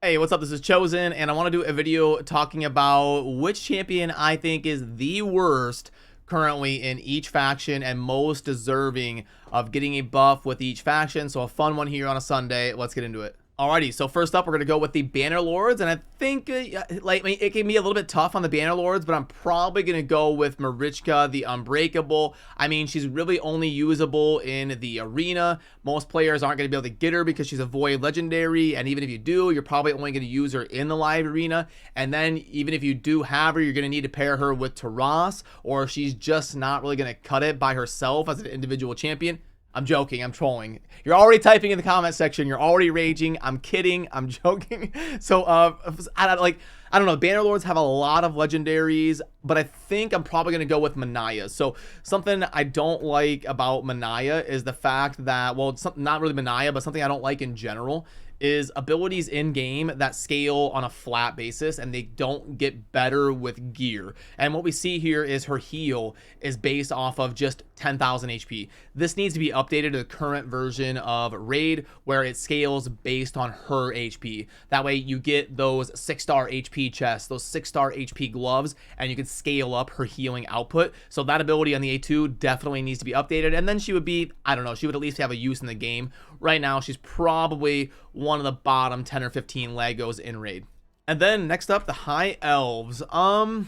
Hey, what's up? This is Chosen, and I want to do a video talking about which champion I think is the worst currently in each faction and most deserving of getting a buff with each faction. So a fun one here on a Sunday. Let's get into it. Alrighty, so first up, we're going to go with the Banner Lords, and I think, it can be a little bit tough on the Banner Lords, but I'm probably going to go with Marichka, the Unbreakable. I mean, she's really only usable in the arena. Most players aren't going to be able to get her because she's a Void Legendary, and even if you do, you're probably only going to use her in the live arena, and then even if you do have her, you're going to need to pair her with Taras, or she's just not really going to cut it by herself as an individual champion. I'm joking. I'm trolling. You're already typing in the comment section. You're already raging. I'm kidding. I'm joking. So, I don't know. Banner Lords have a lot of legendaries, but I think I'm probably going to go with Manaya. So something I don't like about Manaya is the fact that, well, it's not really Manaya, but something I don't like in general is abilities in game that scale on a flat basis and they don't get better with gear. And what we see here is her heal is based off of just 10,000 HP. This needs to be updated to the current version of Raid where it scales based on her HP. That way you get those 6-star HP chests, those 6-star HP gloves, and you can scale up her healing output. So that ability on the A2 definitely needs to be updated. And then she would be, I don't know, she would at least have a use in the game. Right now, she's probably one of the bottom 10 or 15 Leggos in Raid. And then next up, the High Elves. High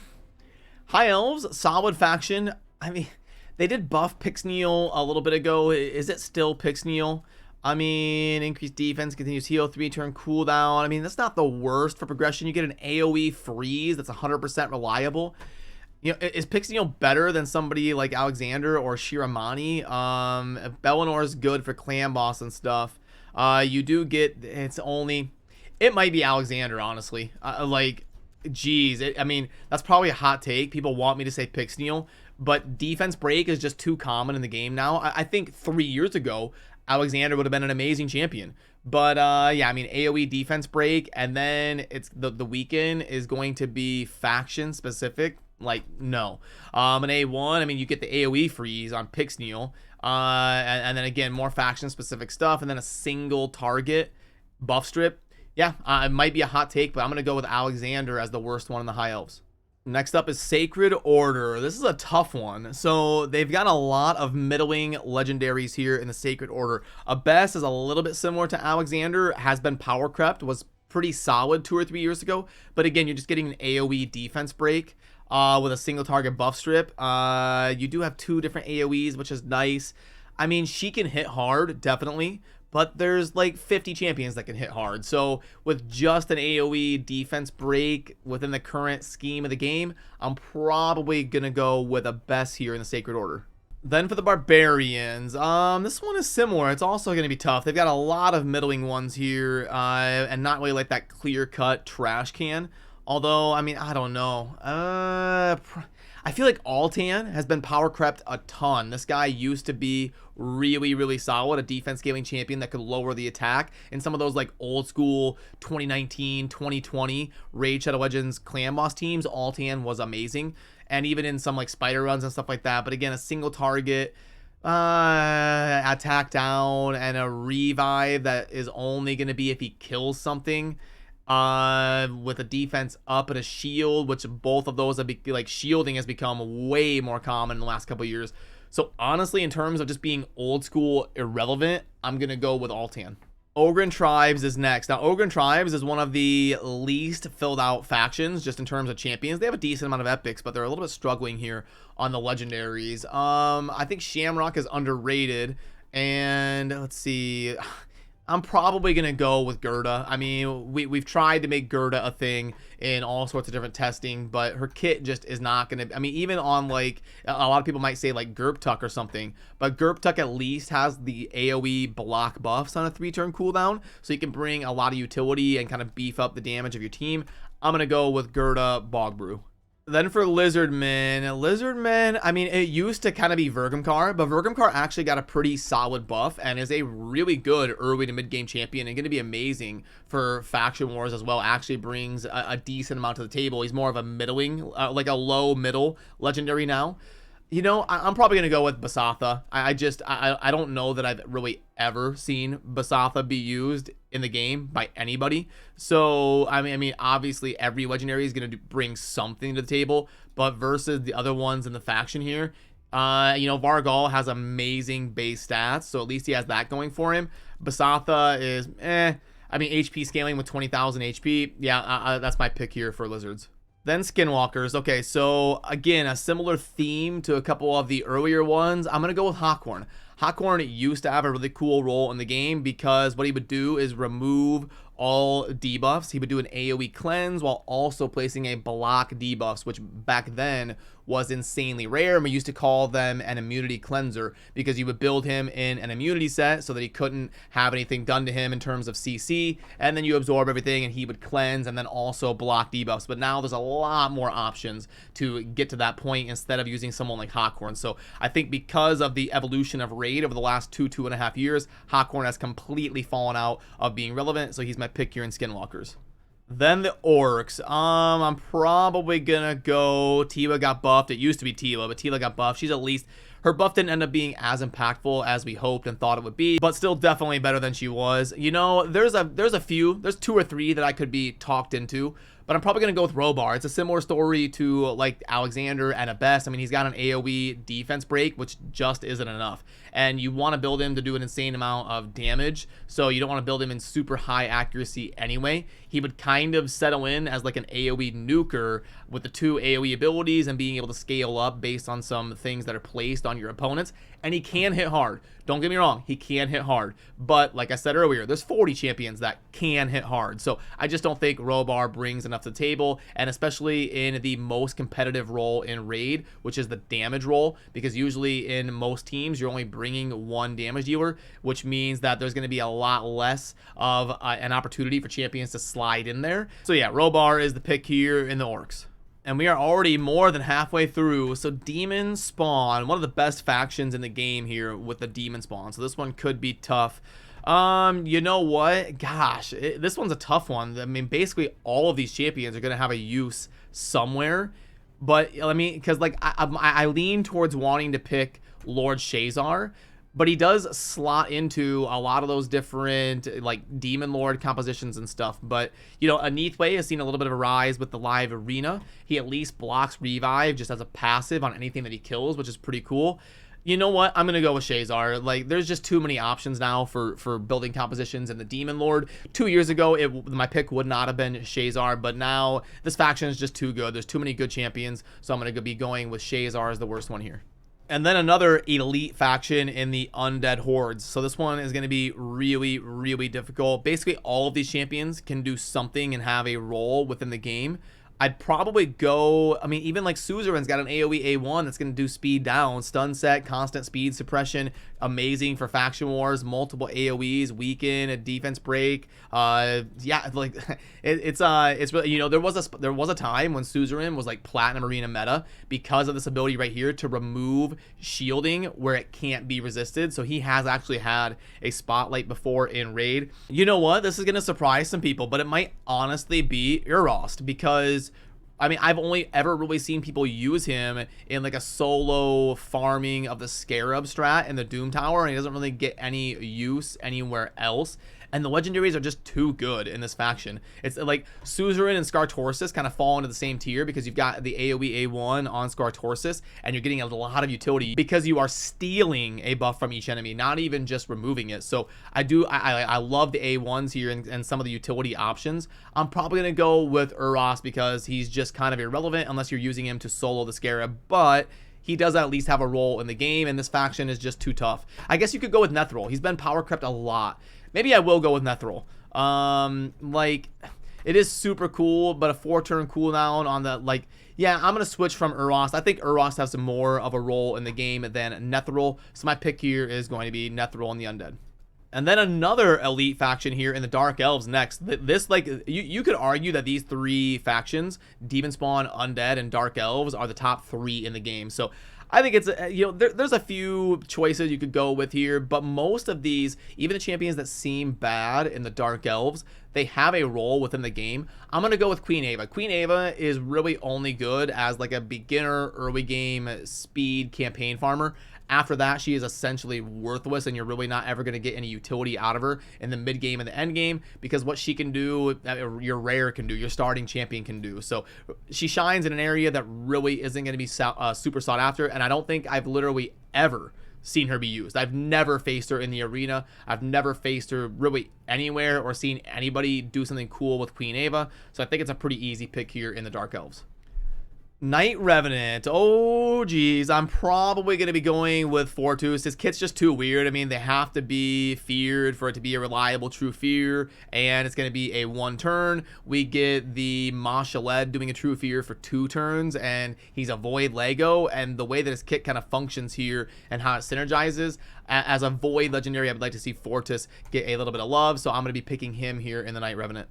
Elves, solid faction. I mean, they did buff Pixneal a little bit ago. Is it still Pixneal? I mean, increased defense, continuous heal, 3-turn cooldown. I mean, that's not the worst for progression. You get an AoE freeze that's 100% reliable. You know, is Pixneal better than somebody like Alexander or Shiramani? Bellinor is good for clan boss and stuff. You do get, it might be Alexander, honestly. Geez, I mean, that's probably a hot take. People want me to say Pixneal, but defense break is just too common in the game now. I think 3 years ago, Alexander would have been an amazing champion. But yeah, I mean, AoE defense break, and then it's the weekend is going to be faction specific. Like, no. An A1, I mean, you get the AoE freeze on Pixneal. And then again, more faction specific stuff, and then a single target buff strip. Yeah, it might be a hot take, but I'm going to go with Alexander as the worst one in the High Elves. Next up is Sacred Order. This is a tough one. So they've got a lot of middling legendaries here in the Sacred Order. Abbess is a little bit similar to Alexander, has been power crept, was pretty solid 2 or 3 years ago. But again, you're just getting an AoE defense break with a single target buff strip. You do have 2 different AoEs, which is nice. I mean, she can hit hard, definitely. But there's like 50 champions that can hit hard. So with just an AoE defense break within the current scheme of the game, I'm probably going to go with Abbess here in the Sacred Order. Then for the Barbarians, this one is similar. It's also going to be tough. They've got a lot of middling ones here, and not really like that clear-cut trash can. Although, I mean, I don't know. I feel like Altan has been power crept a ton. This guy used to be really, really solid, a defense scaling champion that could lower the attack. In some of those like old school 2019, 2020 Raid Shadow Legends clan boss teams, Altan was amazing. And even in some like spider runs and stuff like that. But again, a single target attack down and a revive that is only going to be if he kills something. With a defense up and a shield, which both of those have like shielding has become way more common in the last couple of years. So honestly, in terms of just being old school irrelevant, I'm gonna go with Altan. Ogryn Tribes is next. Now, Ogryn Tribes is one of the least filled out factions just in terms of champions. They have a decent amount of epics, but they're a little bit struggling here on the legendaries. I think Shamrock is underrated, and let's see. I'm probably going to go with Gerda. I mean, we've tried to make Gerda a thing in all sorts of different testing, but her kit just is not going to... I mean, even on, like, a lot of people might say, like, Gerptuck or something, but Gerptuck at least has the AoE block buffs on a 3-turn cooldown, so you can bring a lot of utility and kind of beef up the damage of your team. I'm going to go with Gerda Bogbrew. Then for Lizardmen, I mean, it used to kind of be Vergamkar, but Vergamkar actually got a pretty solid buff and is a really good early to mid-game champion and going to be amazing for faction wars as well. Actually brings a decent amount to the table. He's more of a middling, like a low middle legendary now. You know, I'm probably going to go with Basatha. I don't know that I've really ever seen Basatha be used in the game by anybody. So, I mean, obviously every legendary is going to bring something to the table, but versus the other ones in the faction here, you know, Vargal has amazing base stats, so at least he has that going for him. Basatha is, I mean, HP scaling with 20,000 HP. Yeah, that's my pick here for Lizards. Then Skinwalkers. Okay, so again, a similar theme to a couple of the earlier ones. I'm going to go with Hawkhorn. Hawkhorn used to have a really cool role in the game because what he would do is remove all debuffs. He would do an AoE cleanse while also placing a block debuffs, which back then was insanely rare, and we used to call them an immunity cleanser because you would build him in an immunity set so that he couldn't have anything done to him in terms of CC, and then you absorb everything and he would cleanse and then also block debuffs. But now there's a lot more options to get to that point instead of using someone like Hawkhorn. So I think because of the evolution of raid over the last 2.5 years, Hawkhorn has completely fallen out of being relevant, so he's my pick here in Skinwalkers. Then the Orcs. I'm probably gonna go Tila got buffed. It used to be Tila, but Tila got buffed. She's at least, her buff didn't end up being as impactful as we hoped and thought it would be, but still definitely better than she was. You know, there's two or three that I could be talked into, but I'm probably going to go with Robar. It's a similar story to like Alexander and Abess. I mean, he's got an AoE defense break, which just isn't enough. And you want to build him to do an insane amount of damage, so you don't want to build him in super high accuracy anyway. He would kind of settle in as like an AoE nuker with the 2 AoE abilities and being able to scale up based on some things that are placed on your opponents. And he can hit hard. Don't get me wrong, he can hit hard. But like I said earlier, there's 40 champions that can hit hard. So I just don't think Robar brings enough to the table, and especially in the most competitive role in Raid, which is the damage role, because usually in most teams, you're only bringing 1 damage dealer, which means that there's going to be a lot less of an opportunity for champions to slide in there. So yeah, Robar is the pick here in the Orcs. And we are already more than halfway through. So Demon Spawn, one of the best factions in the game here with the Demon Spawn. So this one could be tough. You know what? Gosh, this one's a tough one. I mean, basically all of these champions are going to have a use somewhere. But I mean, because like I lean towards wanting to pick Lord Shazar, but he does slot into a lot of those different like Demon Lord compositions and stuff. But, you know, Neathway has seen a little bit of a rise with the live arena. He at least blocks revive just as a passive on anything that he kills, which is pretty cool. You know what? I'm going to go with Shazar. Like, there's just too many options now for building compositions in the Demon Lord. 2 years ago, my pick would not have been Shazar, but now this faction is just too good. There's too many good champions, so I'm going to be going with Shazar as the worst one here. And then another elite faction in the Undead Hordes. So this one is going to be really, really difficult. Basically, all of these champions can do something and have a role within the game. I'd probably go, I mean, even like Suzerain's got an AoE A1 that's going to do speed down, stun set, constant speed suppression, amazing for faction wars, multiple AoEs, weaken, a defense break. Yeah, like it's really, you know, there was a time when Suzerain was like Platinum Arena meta because of this ability right here to remove shielding where it can't be resisted. So he has actually had a spotlight before in Raid. You know what? This is going to surprise some people, but it might honestly be Urost, because I mean, I've only ever really seen people use him in like a solo farming of the Scarab strat in the Doom Tower, and he doesn't really get any use anywhere else. And the legendaries are just too good in this faction. It's like Suzerain and Skartorsis kind of fall into the same tier because you've got the AoE A1 on Skartorsis, and you're getting a lot of utility because you are stealing a buff from each enemy, not even just removing it. So I love the A1s here and some of the utility options. I'm probably going to go with Urost because he's just kind of irrelevant unless you're using him to solo the Scarab, but he does at least have a role in the game, and this faction is just too tough. I guess you could go with Nethril. He's been power crept a lot. Maybe I will go with Nethril. Like, it is super cool, but a 4-turn cooldown on the, like, yeah, I'm going to switch from Urost. I think Urost has more of a role in the game than Nethril, so my pick here is going to be Nethril and the Undead. And then another elite faction here in the Dark Elves next. This, like, you could argue that these 3 factions, Demon Spawn, Undead, and Dark Elves, are the top 3 in the game. So I think it's, you know, there's a few choices you could go with here, but most of these, even the champions that seem bad in the Dark Elves, they have a role within the game. I'm going to go with Queen Ava. Queen Ava is really only good as like a beginner early game speed campaign farmer. After that, she is essentially worthless, and you're really not ever going to get any utility out of her in the mid game and the end game, because what she can do, your rare can do, your starting champion can do. So she shines in an area that really isn't going to be super sought after, and I don't think I've literally ever seen her be used. I've never faced her in the arena. I've never faced her really anywhere or seen anybody do something cool with Queen Ava. So I think it's a pretty easy pick here in the Dark Elves. Night Revenant. Oh, geez. I'm probably going to be going with Fortis. This kit's just too weird. I mean, they have to be feared for it to be a reliable true fear, and it's going to be a 1 turn. We get the Mashaled doing a true fear for 2 turns, and he's a void Lego, and the way that his kit kind of functions here and how it synergizes, as a void legendary, I would like to see Fortis get a little bit of love, so I'm going to be picking him here in the Night Revenant.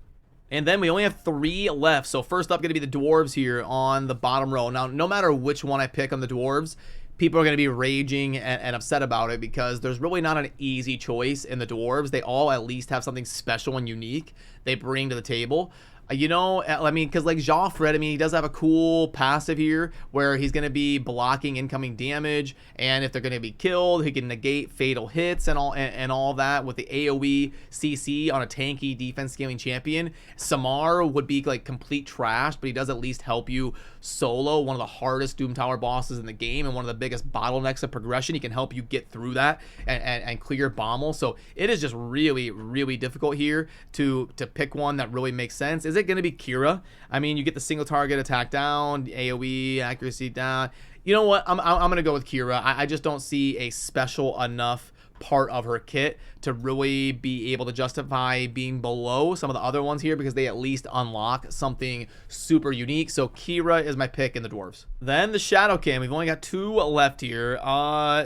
And then we only have 3 left. So first up going to be the dwarves here on the bottom row. Now, no matter which one I pick on the dwarves, people are going to be raging and upset about it, because there's really not an easy choice in the dwarves. They all at least have something special and unique they bring to the table. You know, I mean, because like Joffred, I mean, he does have a cool passive here where he's going to be blocking incoming damage, and if they're going to be killed, he can negate fatal hits and all that with the AoE CC on a tanky defense scaling champion. Samar would be like complete trash, but he does at least help you solo one of the hardest Doom Tower bosses in the game and one of the biggest bottlenecks of progression. He can help you get through that and clear Bommel. So it is just really, really difficult here to pick one that really makes sense. Is it going to be Kira? I mean, you get the single target attack down, AoE accuracy down. You know what? I'm going to go with Kira. I just don't see a special enough part of her kit to really be able to justify being below some of the other ones here, because they at least unlock something super unique. So Kira is my pick in the dwarves. Then the Shadowkin. We've only got 2 left here.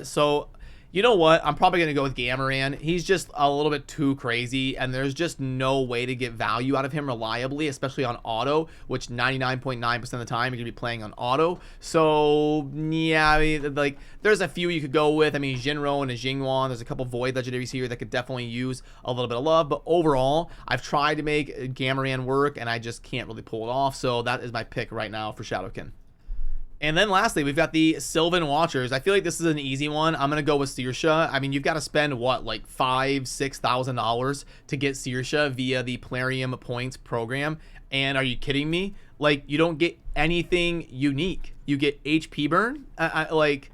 So you know what? I'm probably going to go with Gamaran. He's just a little bit too crazy, and there's just no way to get value out of him reliably, especially on auto, which 99.9% of the time you're going to be playing on auto. So, yeah, I mean, like, there's a few you could go with. I mean, Jinro and a Jingwan. There's a couple Void Legendaries here that could definitely use a little bit of love, but overall, I've tried to make Gamaran work, and I just can't really pull it off, so that is my pick right now for Shadowkin. And then lastly, we've got the Sylvan Watchers. I feel like this is an easy one. I'm going to go with Saoirse. I mean, you've got to spend, what, like $5,000-$6,000 to get Saoirse via the Plarium Points program. And are you kidding me? Like, you don't get anything unique. You get HP burn, like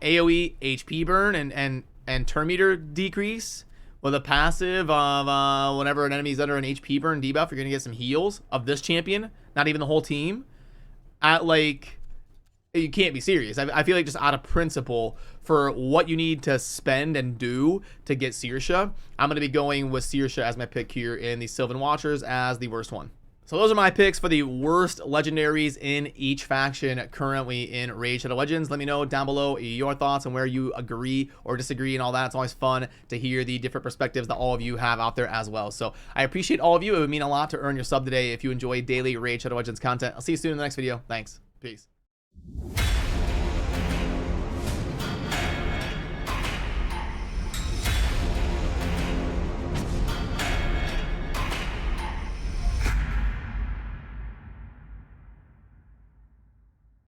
AoE HP burn and turn meter decrease with a passive of whenever an enemy is under an HP burn debuff, you're going to get some heals of this champion, not even the whole team. At like... You can't be serious. I feel like just out of principle for what you need to spend and do to get Saoirse, I'm going to be going with Saoirse as my pick here in the Sylvan Watchers as the worst one. So those are my picks for the worst legendaries in each faction currently in Raid Shadow Legends. Let me know down below your thoughts on where you agree or disagree and all that. It's always fun to hear the different perspectives that all of you have out there as well. So I appreciate all of you. It would mean a lot to earn your sub today if you enjoy daily Raid Shadow Legends content. I'll see you soon in the next video. Thanks. Peace.